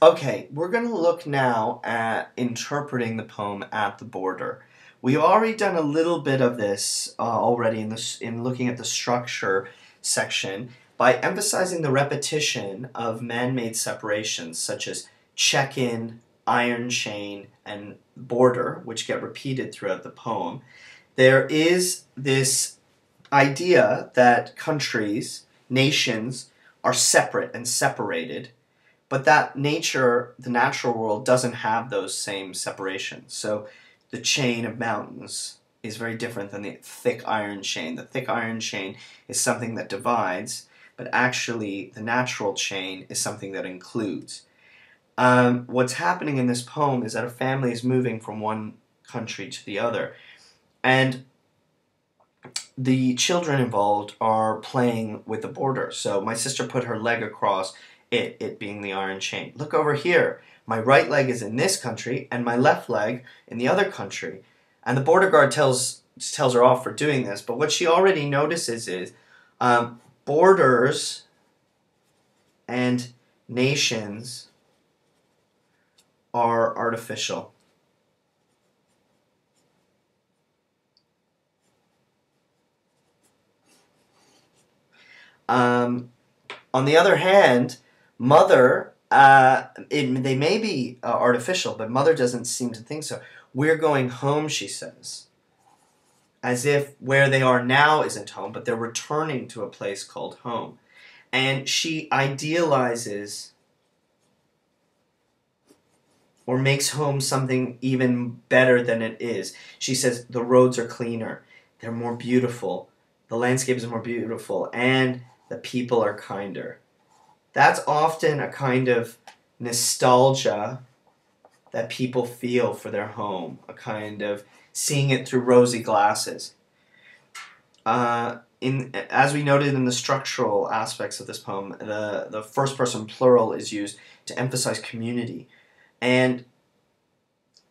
Okay, we're going to look now at interpreting the poem At the Border. We've already done a little bit of this already in looking at the structure section by emphasizing the repetition of man-made separations such as check-in, iron chain, and border, which get repeated throughout the poem. There is this idea that countries, nations, are separate and separated, but that nature, the natural world, doesn't have those same separations. So the chain of mountains is very different than the thick iron chain. The thick iron chain is something that divides, but actually the natural chain is something that includes. What's happening in this poem is that a family is moving from one country to the other, and the children involved are playing with the border. So my sister put her leg across it being the iron chain. Look over here. My right leg is in this country and my left leg in the other country. And the border guard tells her off for doing this. But what she already notices is borders and nations are artificial. On the other hand, mother, they may be artificial, but mother doesn't seem to think so. We're going home, she says, as if where they are now isn't home, but they're returning to a place called home. And she idealizes or makes home something even better than it is. She says the roads are cleaner, they're more beautiful, the landscapes are more beautiful, and the people are kinder. That's often a kind of nostalgia that people feel for their home, a kind of seeing it through rosy glasses. As we noted in the structural aspects of this poem, the first person plural is used to emphasize community. And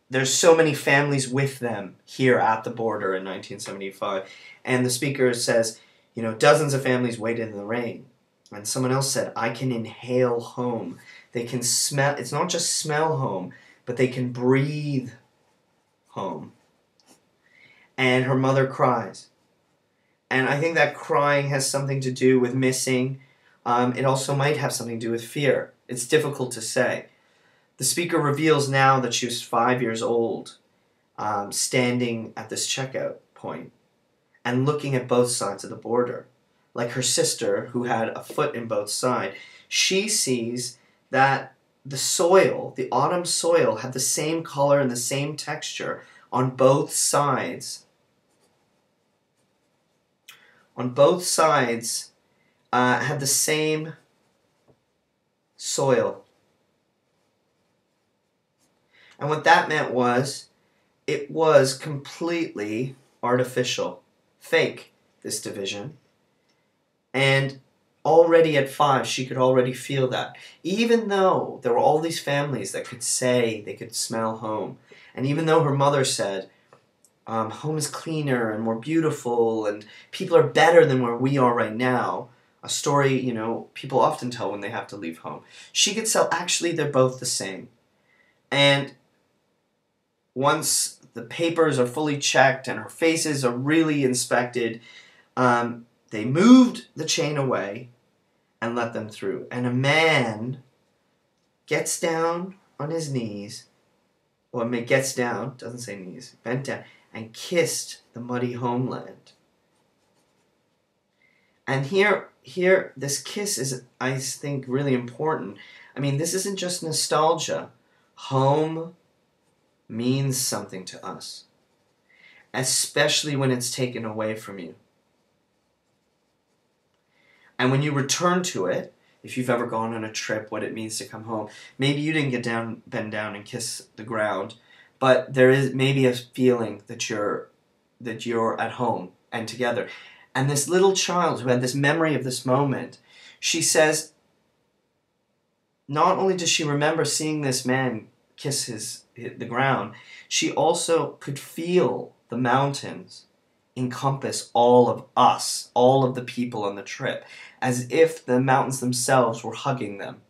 there's so many families with them here at the border in 1975. And the speaker says, you know, dozens of families waited in the rain. And someone else said, I can inhale home. They can smell, it's not just smell home, but they can breathe home. And her mother cries. And I think that crying has something to do with missing. It also might have something to do with fear. It's difficult to say. The speaker reveals now that she was 5 years old, standing at this checkout point and looking at both sides of the border. Like her sister, who had a foot in both sides, she sees that the soil, the autumn soil, had the same color and the same texture on both sides. On both sides had the same soil. And what that meant was, it was completely artificial, fake, this division. And already at 5, she could already feel that. Even though there were all these families that could say they could smell home, and even though her mother said, home is cleaner and more beautiful, and people are better than where we are right now, a story, you know, people often tell when they have to leave home, she could tell, actually, they're both the same. And once the papers are fully checked and her faces are really inspected, they moved the chain away and let them through. And a man gets down on his knees, or gets down, doesn't say knees, bent down, and kissed the muddy homeland. And here, this kiss is, I think, really important. I mean, this isn't just nostalgia. Home means something to us, especially when it's taken away from you. And when you return to it, if you've ever gone on a trip, what it means to come home, maybe you didn't bend down and kiss the ground, but there is maybe a feeling that you're at home and together. And this little child who had this memory of this moment, she says, not only does she remember seeing this man kiss the ground, she also could feel the mountains encompass all of us, all of the people on the trip, as if the mountains themselves were hugging them.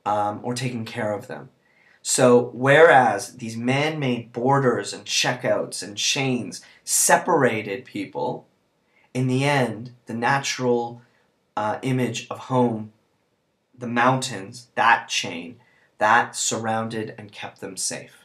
or taking care of them. So whereas these man-made borders and checkouts and chains separated people, in the end, the natural image of home, the mountains, that chain, that surrounded and kept them safe.